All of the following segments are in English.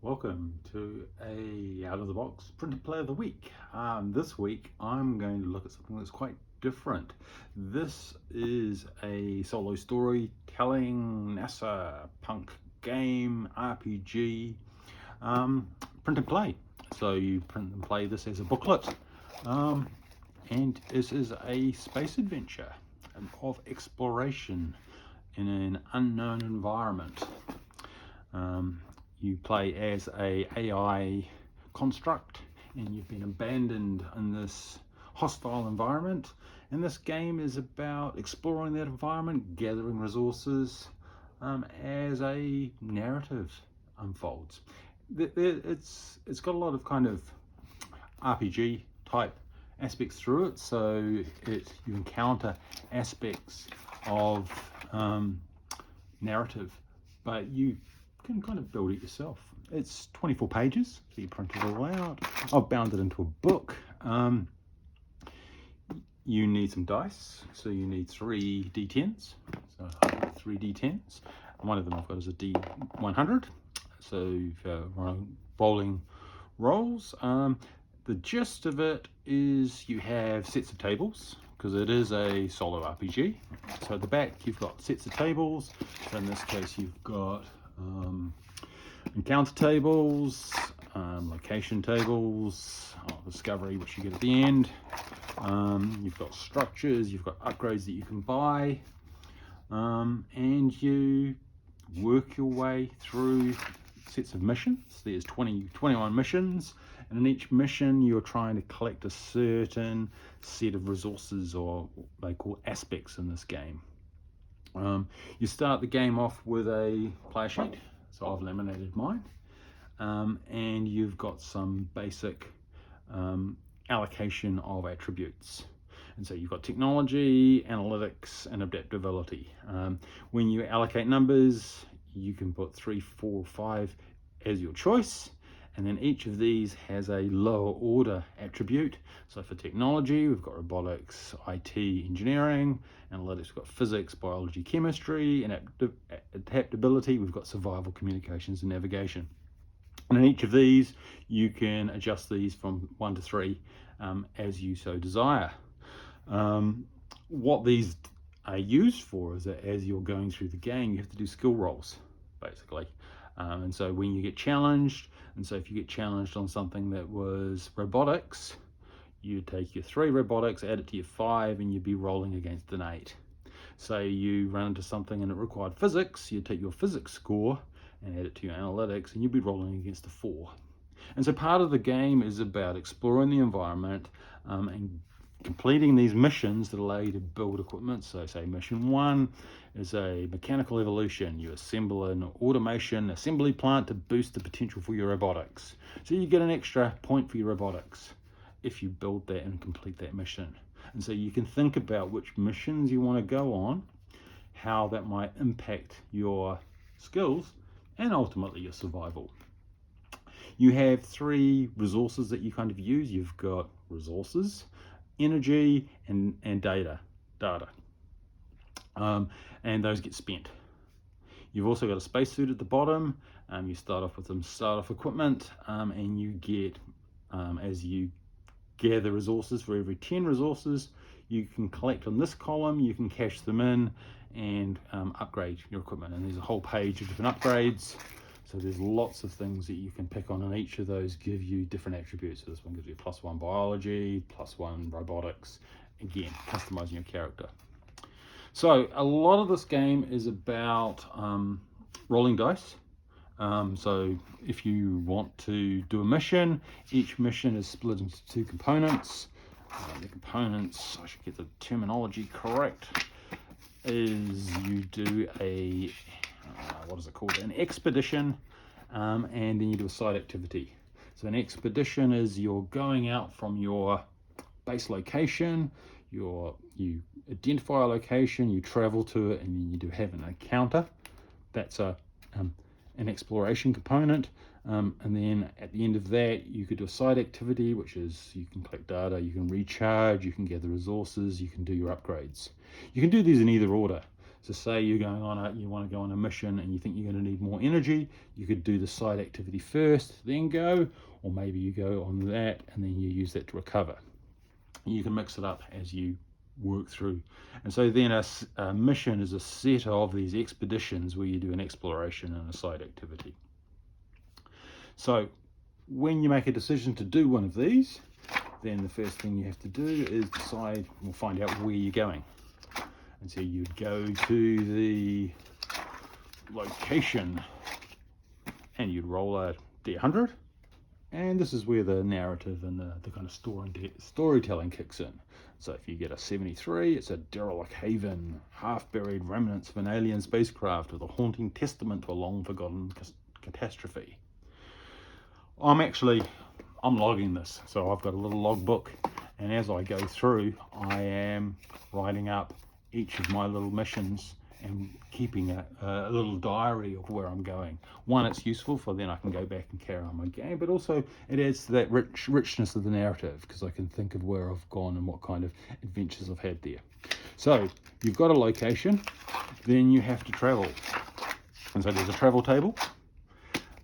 Welcome to a out of the box printed play of the week. This week I'm going to look at something that's quite different. This is a solo storytelling NASA punk game RPG print and play. So you print and play this as a booklet, and this is a space adventure of exploration in an unknown environment. You play as a AI construct, and you've been abandoned in this hostile environment, and this game is about exploring that environment, gathering resources, as a narrative unfolds. It's got a lot of kind of RPG type aspects through it, so you encounter aspects of narrative, but you can kind of build it yourself. It's 24 pages, so you print it all out. I've bound it into a book. You need some dice, so you need 3 d10s. So 3 d10s. One of them I've got is a d100. So rolling rolls. The gist of it is you have sets of tables, because it is a solo RPG. So at the back you've got sets of tables. So in this case you've got encounter tables, location tables, discovery, which you get at the end. You've got structures, you've got upgrades that you can buy, and you work your way through sets of missions. There's 21 missions, and in each mission you're trying to collect a certain set of resources, or they call aspects in this game. You start the game off with a player sheet, so I've laminated mine, and you've got some basic allocation of attributes. And so you've got technology, analytics, and adaptability. When you allocate numbers, you can put 3, 4, 5 as your choice, and then each of these has a lower order attribute. So for technology, we've got robotics, IT, engineering. Analytics, we've got physics, biology, chemistry. And adaptability, we've got survival, communications, and navigation. And in each of these, you can adjust these from 1 to 3 as you so desire. What these are used for is that as you're going through the game, you have to do skill rolls, basically. And so when you get challenged, and so if you get challenged on something that was robotics, you take your 3 robotics, add it to your 5, and you'd be rolling against an 8. So you run into something and it required physics, you take your physics score and add it to your analytics, and you'd be rolling against a 4. And so part of the game is about exploring the environment, and completing these missions that allow you to build equipment. So say mission 1 is a mechanical evolution. You assemble an automation assembly plant to boost the potential for your robotics. So you get an extra point for your robotics if you build that and complete that mission. And so you can think about which missions you want to go on, how that might impact your skills, and ultimately your survival. You have 3 resources that you kind of use. You've got resources, energy, and data. And those get spent. You've also got a spacesuit at the bottom. You start off with some start-off equipment, and you get, as you gather resources, for every 10 resources you can collect on this column, you can cash them in and upgrade your equipment. And there's a whole page of different upgrades. So there's lots of things that you can pick on, and each of those give you different attributes. So this one gives you +1 biology, +1 robotics, again, customizing your character. So a lot of this game is about rolling dice. So if you want to do a mission, each mission is split into 2 components. The components, I should get the terminology correct, is you do a what is it called? An expedition, and then you do a side activity. So an expedition is you're going out from your base location, you identify a location, you travel to it, and then you do have an encounter. That's an exploration component. And then at the end of that, you could do a side activity, which is you can collect data, you can recharge, you can gather resources, you can do your upgrades. You can do these in either order. So say you're going on you want to go on a mission and you think you're going to need more energy, you could do the side activity first, then go, or maybe you go on that and then you use that to recover. You can mix it up as you work through. And so then a mission is a set of these expeditions where you do an exploration and a side activity. So when you make a decision to do one of these, then the first thing you have to do is decide or find out where you're going. And so you'd go to the location and you'd roll a D100, and this is where the narrative and the kind of storytelling kicks in. So if you get a 73, it's a derelict haven, half-buried remnants of an alien spacecraft with a haunting testament to a long-forgotten catastrophe. I'm logging this, so I've got a little logbook, and as I go through, I am writing up each of my little missions and keeping a little diary of where I'm going. One, it's useful for then I can go back and carry on my game, but also it adds to that richness of the narrative, because I can think of where I've gone and what kind of adventures I've had there. So you've got a location, then you have to travel. And so there's a travel table,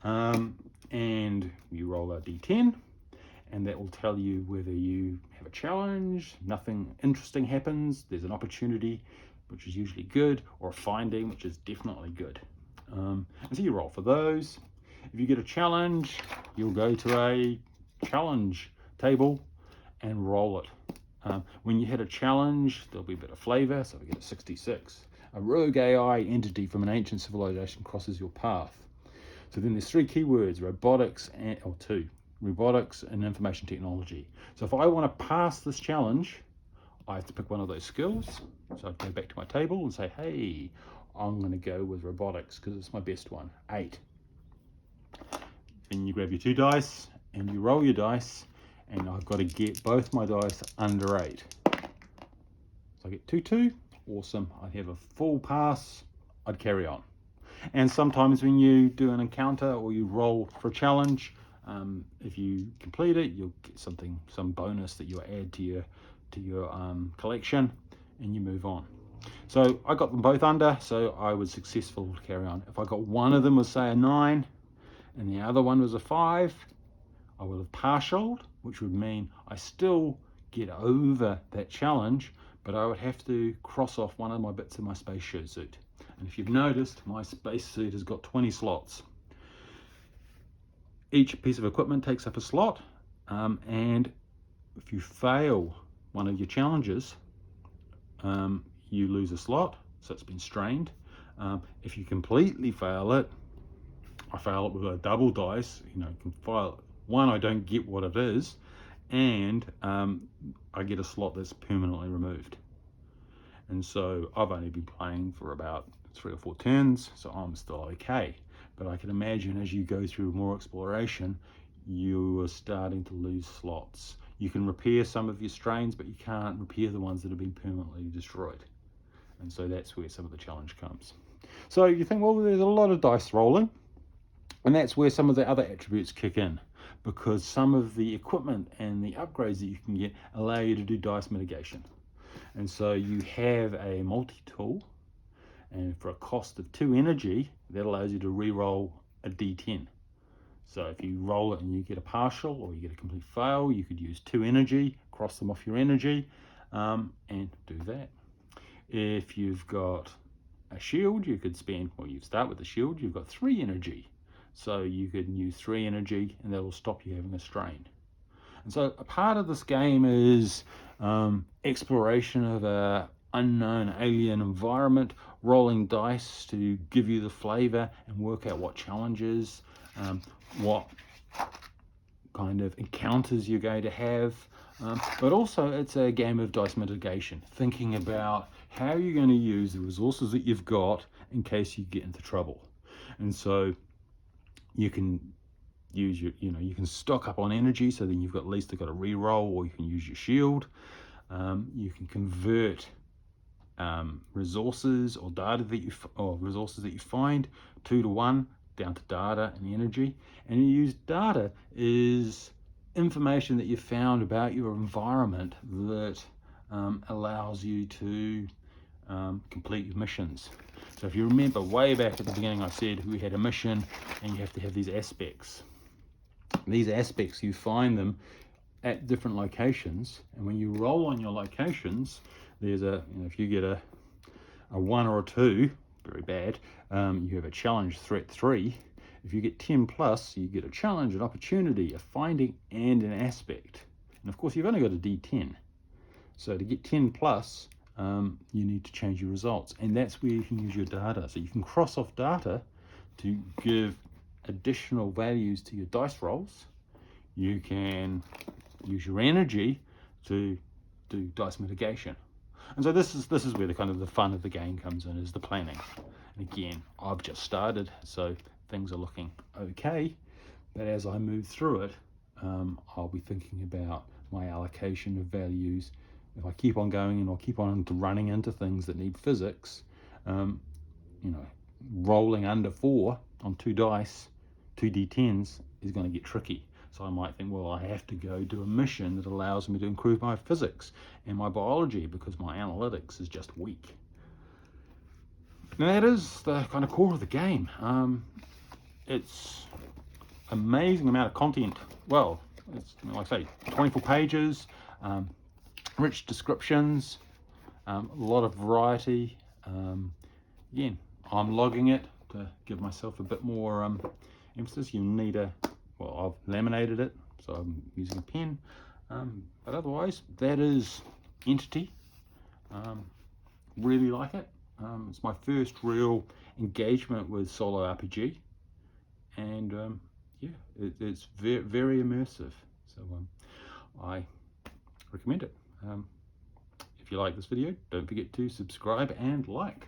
and you roll a D10, and that will tell you whether you have a challenge, nothing interesting happens, there's an opportunity, which is usually good, or a finding, which is definitely good. And so you roll for those. If you get a challenge, you'll go to a challenge table and roll it. When you hit a challenge, there'll be a bit of flavor, so we get a 66. A rogue AI entity from an ancient civilization crosses your path. So then there's 3 keywords, robotics and information technology. So if I want to pass this challenge, I have to pick one of those skills. So I'd go back to my table and say, hey, I'm going to go with robotics because it's my best one, 8. Then you grab your 2 dice and you roll your dice, and I've got to get both my dice under 8. So I get 2, awesome. I'd have a full pass, I'd carry on. And sometimes when you do an encounter or you roll for a challenge, if you complete it, you'll get some bonus that you'll add to your collection, and you move on. So I got them both under, so I was successful to carry on. If I got one of them was say a 9 and the other one was a 5, I would have partialed, which would mean I still get over that challenge, but I would have to cross off one of my bits of my space suit. And if you've noticed, my space suit has got 20 slots. Each piece of equipment takes up a slot, and if you fail one of your challenges, you lose a slot, so it's been strained. If you completely fail it, I fail it with a double dice, you can file one, I don't get what it is, and I get a slot that's permanently removed. And so I've only been playing for about 3 or 4 turns, so I'm still okay. But I can imagine as you go through more exploration, you are starting to lose slots. You can repair some of your strains, but you can't repair the ones that have been permanently destroyed. And so that's where some of the challenge comes. So you think, well, there's a lot of dice rolling, and that's where some of the other attributes kick in, because some of the equipment and the upgrades that you can get allow you to do dice mitigation. And so you have a multi-tool, and for a cost of 2 energy, that allows you to re-roll a D10. So if you roll it and you get a partial or you get a complete fail, you could use 2 energy, cross them off your energy, and do that. If you've got a shield, you could spend, well, you start with the shield, you've got 3 energy. So you could use 3 energy and that'll stop you having a strain. And so a part of this game is exploration of a unknown alien environment, rolling dice to give you the flavor and work out what challenges, what kind of encounters you're going to have. But also it's a game of dice mitigation, thinking about how you're going to use the resources that you've got in case you get into trouble. And so you can use your, you can stock up on energy, so then you've got at least got a re-roll, or you can use your shield. You can convert resources or resources that you find 2 to 1 down to data and energy. And you use data is information that you found about your environment that allows you to complete your missions. So if you remember way back at the beginning, I said we had a mission and you have to have these aspects. These aspects, you find them at different locations, and when you roll on your locations, there's if you get a 1 or a 2, very bad, you have a challenge, threat 3. If you get 10 plus, you get a challenge, an opportunity, a finding, and an aspect. And of course, you've only got a D10. So to get 10 plus, you need to change your results, and that's where you can use your data. So you can cross off data to give additional values to your dice rolls. You can use your energy to do dice mitigation. And so this is where the kind of the fun of the game comes in, is the planning. And again, I've just started, so things are looking okay, but as I move through it, I'll be thinking about my allocation of values. If I keep on going and I'll keep on running into things that need physics, rolling under 4 on 2 dice, 2 D10s, is going to get tricky. So I might think, well, I have to go do a mission that allows me to improve my physics and my biology, because my analytics is just weak. Now that is the kind of core of the game. It's amazing amount of content. Well, it's, like I say, 24 pages, rich descriptions, a lot of variety. Again, I'm logging it to give myself a bit more emphasis. You need well, I've laminated it, so I'm using a pen. But otherwise, that is Entity. Really like it. It's my first real engagement with solo RPG, and yeah, it's very, very immersive. So I recommend it. If you like this video, don't forget to subscribe and like.